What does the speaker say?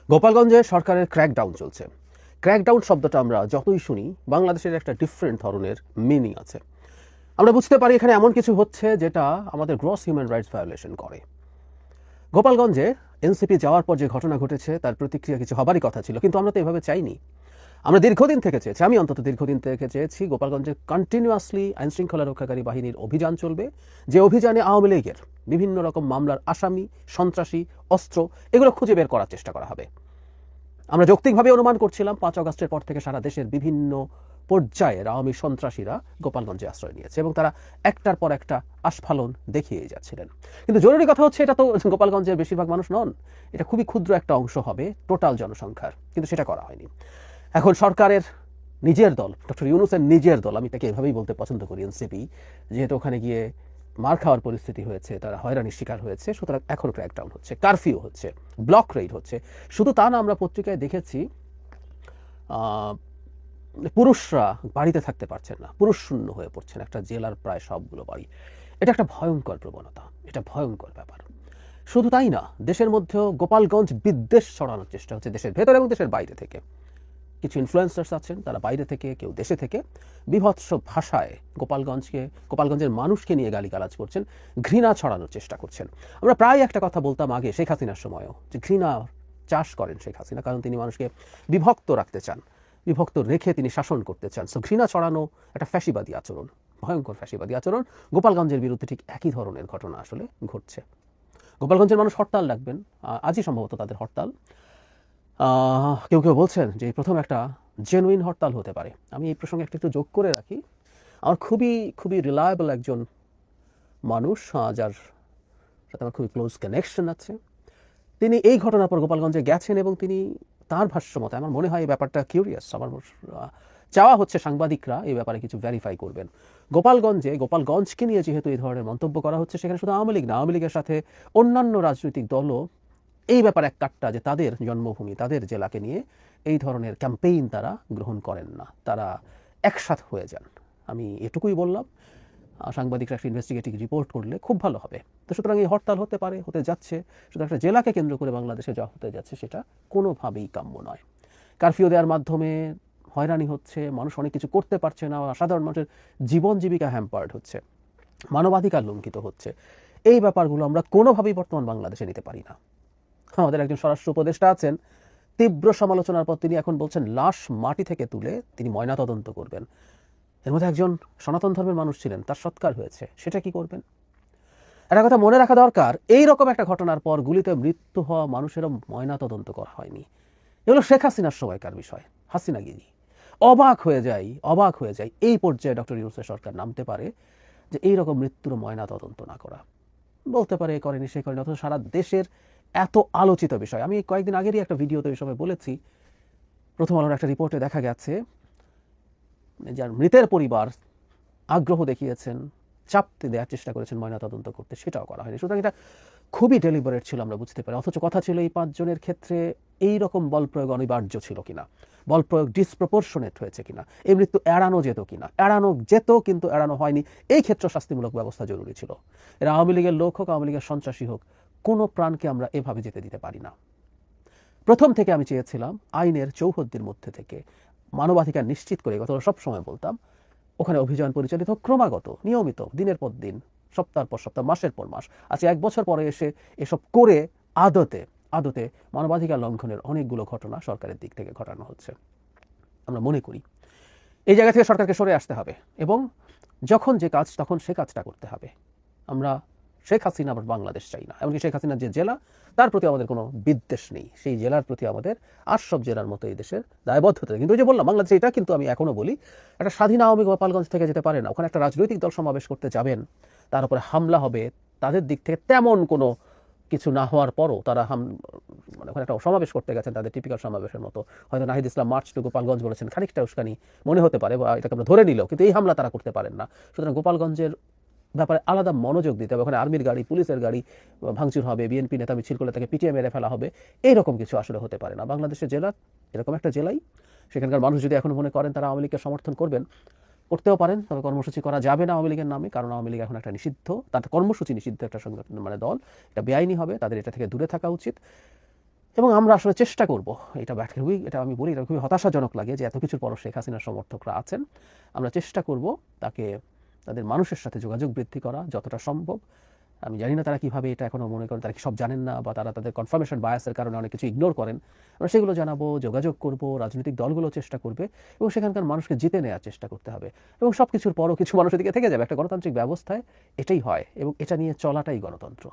গোপালগঞ্জে সরকারের ক্র্যাকডাউন চলছে। ক্র্যাকডাউন শব্দটা আমরা যতই শুনি, বাংলাদেশের একটা ডিফারেন্ট ধরনের মিনিং আছে। আমরা বুঝতে পারি এখানে এমন কিছু হচ্ছে যেটা আমাদের গ্রস হিউম্যান রাইটস ভায়োলেশন করে। গোপালগঞ্জে এনসিপি যাওয়ার পর যে ঘটনা ঘটেছে তার প্রতিক্রিয়া কিছু হবারই কথা ছিল, কিন্তু আমরা তো এভাবে চাইনি। আমরা দীর্ঘদিন থেকে চেয়েছি, আমি অন্তত দীর্ঘদিন থেকে চেয়েছি গোপালগঞ্জে কন্টিনিউয়াসলি আইনশৃঙ্খলা রক্ষাকারী বাহিনীর অভিযান চলবে, যে অভিযানে আওয়ামী লীগের বিভিন্ন রকম মামলার আসামি, সন্ত্রাসী, অস্ত্র এগুলো খুঁজে বের করার চেষ্টা করা হবে। আমরা যৌক্তিকভাবে অনুমান করছিলাম 5 আগস্টের পর থেকে সারা দেশের বিভিন্ন পর্যায়ের আওয়ামী সন্ত্রাসীরা গোপালগঞ্জে আশ্রয় নিয়েছে এবং তারা একটার পর একটা আস্ফালন দেখিয়ে যাচ্ছিলেন। কিন্তু জরুরি কথা হচ্ছে, এটা তো গোপালগঞ্জের বেশিরভাগ মানুষ নন, এটা খুবই ক্ষুদ্র একটা অংশ হবে টোটাল জনসংখ্যার, কিন্তু সেটা করা হয়নি। এখন সরকারের নিজের দল, ডক্টর ইউনূসের নিজের দল, আমি তাকে এভাবেই বলতে পছন্দ করি, এনসিপি, যেহেতু ওখানে গিয়ে মার খাওয়ার পরিস্থিতি হয়েছে, তারা হয়রানির শিকার হয়েছে, সুতরাং এখন ক্র্যাকডাউন হচ্ছে, কারফিউ হচ্ছে, ব্লক রেড হচ্ছে। শুধু তা না, আমরা পত্রিকায় দেখেছি পুরুষরা বাড়িতে থাকতে পারছেন না, পুরুষ শূন্য হয়ে পড়ছেন একটা জেলার প্রায় সবগুলো বাড়ি। এটা একটা ভয়ঙ্কর প্রবণতা, এটা ভয়ঙ্কর ব্যাপার। শুধু তাই না, দেশের মধ্যেও গোপালগঞ্জ বিদ্বেষ ছড়ানোর চেষ্টা হচ্ছে দেশের ভেতর এবং দেশের বাইরে থেকে। কিছু ইনফ্লুয়েন্সার্স আছেন, তারা বাইরে থেকে, কেউ দেশে থেকে বিভৎস ভাষায় গোপালগঞ্জের মানুষকে নিয়ে গালিগালাজ করছেন, ঘৃণা ছড়ানোর চেষ্টা করছেন। আমরা প্রায় একটা কথা বলতাম আগে শেখ হাসিনার সময়ও, যে ঘৃণা চাষ করেন শেখ হাসিনা, কারণ তিনি মানুষকে বিভক্ত রাখতে চান, বিভক্ত রেখে তিনি শাসন করতে চান। সো ঘৃণা ছড়ানো একটা ফ্যাসিবাদী আচরণ, ভয়ঙ্কর ফ্যাসিবাদী আচরণ। গোপালগঞ্জের বিরুদ্ধে ঠিক একই ধরনের ঘটনা আসলে ঘটছে। গোপালগঞ্জের মানুষ হরতাল ডাকবেন, আজই সম্ভবত তাদের হরতাল। কেউ কেউ বলছেন যে প্রথম একটা জেনুইন হরতাল হতে পারে। আমি এই প্রসঙ্গে একটু যোগ করে রাখি, আমার খুবই খুবই রিলায়েবল একজন মানুষ, যার সাথে আমার খুবই ক্লোজ কানেকশন আছে, তিনি এই ঘটনার পর গোপালগঞ্জে গেছেন এবং তিনি তার ভাষ্য মতে, আমার মনে হয় এই ব্যাপারটা কিউরিয়াস, আমার চাওয়া হচ্ছে সাংবাদিকরা এই ব্যাপারে কিছু ভেরিফাই করবেন। গোপালগঞ্জকে নিয়ে যেহেতু এই ধরনের মন্তব্য করা হচ্ছে, সেখানে শুধু আওয়ামী লীগ না, আওয়ামী লীগের সাথে অন্যান্য রাজনৈতিক দলও এই ব্যাপারে এক কাট্টা, যে তাদের জন্মভূমি, তাদের জেলাকে নিয়ে এই ধরনের ক্যাম্পেইন তারা গ্রহণ করেন না, তারা একসাথ হয়ে যান। আমি এটুকুই বললাম, সাংবাদিকরা একটা ইনভেস্টিগেটিভ রিপোর্ট করলে খুব ভালো হবে। তো সুতরাং এই হরতাল হতে পারে, হতে যাচ্ছে, সুতরাং একটা জেলাকে কেন্দ্র করে বাংলাদেশে যা হতে যাচ্ছে সেটা কোনোভাবেই কাম্য নয়। কারফিউ দেওয়ার মাধ্যমে হয়রানি হচ্ছে, মানুষ অনেক কিছু করতে পারছে না, সাধারণ মানুষের জীবন জীবিকা হ্যাম্পার্ড হচ্ছে, মানবাধিকার লঙ্ঘিত হচ্ছে। এই ব্যাপারগুলো আমরা কোনোভাবেই বর্তমান বাংলাদেশে নিতে পারি না। আমাদের একজন স্বরাষ্ট্র উপদেষ্টা আছেন, তীব্র সমালোচনার পর তিনি এখন বলছেন লাশ মাটি থেকে তুলে তিনি ময়নাতদন্ত করবেন। এর মধ্যে একজন সনাতন ধর্মের মানুষ ছিলেন, তার সৎকার হয়েছে, সেটা কি করবেন? একটা কথা মনে রাখা দরকার, এই রকম একটা ঘটনার পর গুলিতে মৃত্যু হওয়া মানুষেরও ময়নাতদন্ত করা হয়নি। এগুলো শেখ হাসিনার সময়কার বিষয়, হাসিনাগিরি। অবাক হয়ে যাই এই পর্যায়ে ডক্টর ইউনূসের সরকার নামতে পারে যে এইরকম মৃত্যুর ময়নাতদন্ত না করা। বলতে পারে করেনি, সে করেনি, অথচ সারা দেশের এত আলোচিত বিষয়। আমি কয়েকদিন আগেরই একটা ভিডিওতে এই সময় বলেছি, প্রথম আলোর একটা রিপোর্টে দেখা গেছে যার মৃতের পরিবার আগ্রহ দেখিয়েছেন, চাপ দেওয়ার চেষ্টা করেছেন ময়নাতদন্ত করতে, সেটাও করা হয়নি। সুতরাং এটা খুবই ডেলিবারেট ছিল, আমরা বুঝতে পারি। অথচ কথা ছিল এই 5 জনের ক্ষেত্রে এই রকম বল প্রয়োগ অনিবার্য ছিল কিনা, বল প্রয়োগ ডিসপ্রপোর্শনেট হয়েছে কিনা, এই মৃত্যু এড়ানো যেত কিনা। এড়ানো যেত, কিন্তু এড়ানো হয়নি। এই ক্ষেত্রে শাস্তিমূলক ব্যবস্থা জরুরি ছিল। এরা আওয়ামী লীগের লোক হোক, আওয়ামী লীগের সন্ত্রাসী হোক, কোনো প্রাণকে আমরা এভাবে যেতে দিতে পারি না। প্রথম থেকে আমি চেয়েছিলাম আইনের চৌহদ্দির মধ্যে থেকে মানবাধিকার নিশ্চিত করে, কথা সবসময় বলতাম, ওখানে অভিযান পরিচালিত ক্রমাগত, নিয়মিত, দিনের পর দিন, সপ্তাহ পর সপ্তাহ, মাসের পর মাস। আজকে 1 বছর পরে এসে এসব করে আদতে মানবাধিকার লঙ্ঘনের অনেকগুলো ঘটনা সরকারের দিক থেকে ঘটানো হচ্ছে। আমরা মনে করি এই জায়গা থেকে সরকারকে সরে আসতে হবে এবং যখন যে কাজ তখন সে কাজটা করতে হবে। আমরা শেখ হাসিনা আবার বাংলাদেশ চাই না। এমনকি শেখ হাসিনার যে জেলা, তার প্রতি আমাদের কোনো বিদ্বেষ নেই, সেই জেলার প্রতি আমাদের আর সব জেলার মতো এই দেশের দায়বদ্ধতা। কিন্তু ওই যে বললাম, বাংলাদেশে এটা কিন্তু আমি এখনো বলি, একটা স্বাধীন আওয়ামী গোপালগঞ্জ থেকে যেতে পারে না। ওখানে একটা রাজনৈতিক দল সমাবেশ করতে যাবেন, তার উপরে হামলা হবে, তাদের দিক থেকে তেমন কোনো কিছু না হওয়ার পরও তারা মানে ওখানে একটা সমাবেশ করতে গেছেন, তাদের টিপিক্যাল সমাবেশের মতো। হয়তো নাহিদ ইসলাম মার্চ টু গোপালগঞ্জ বলেছেন, খানিকটা উস্কানি মনে হতে পারে, বা এটাকে আমরা ধরে নিলেও, কিন্তু এই হামলা তারা করতে পারেন না। সুতরাং গোপালগঞ্জের ব্যাপারে আলাদা মনোযোগ দিতে হবে। ওখানে আর্মির গাড়ি, পুলিশের গাড়ি ভাঙচুর হবে, বিএনপি নেতা মিছিল করলে তাকে পিটিয়ে মেরে ফেলা হবে, এইরকম কিছু আসলে হতে পারে না। বাংলাদেশের জেলা এরকম একটা জেলাই, সেখানকার মানুষ যদি এখন মনে করেন তারা আওয়ামী লীগকে সমর্থন করবেন, করতেও পারেন, তবে কর্মসূচি করা যাবে না আওয়ামী লীগের নামে, কারণ আওয়ামী লীগ এখন একটা নিষিদ্ধ, তার কর্মসূচি নিষিদ্ধ একটা সংগঠন, মানে দল, এটা বেআইনি হবে, তাদের এটা থেকে দূরে থাকা উচিত। এবং আমরা আসলে চেষ্টা করব, এটা খুবই, এটা আমি বলি, এটা খুবই হতাশাজনক লাগে যে এত কিছুর পরও শেখ হাসিনার সমর্থকরা আছেন। আমরা চেষ্টা করব তাকে, তাদের মানুষের সাথে যোগাযোগ বৃদ্ধি করা যতটা সম্ভব। আমি জানি না তারা কিভাবে এটা এখনো মনে করেন, তারা কি সব জানেন না, বা তারা তাদের কনফার্মেশন বায়াসের কারণে অনেক কিছু ইগনোর করেন। আমরা সেগুলো জানাবো, যোগাযোগ করব, রাজনৈতিক দলগুলো চেষ্টা করবে এবং সেখানকার মানুষকে জিতে নেওয়ার চেষ্টা করতে হবে। এবং সব কিছুর পরও কিছু মানুষের দিকে থেকে যাবে। একটা গণতান্ত্রিক ব্যবস্থায় এটাই হয় এবং এটা নিয়ে চলাটাই গণতন্ত্র।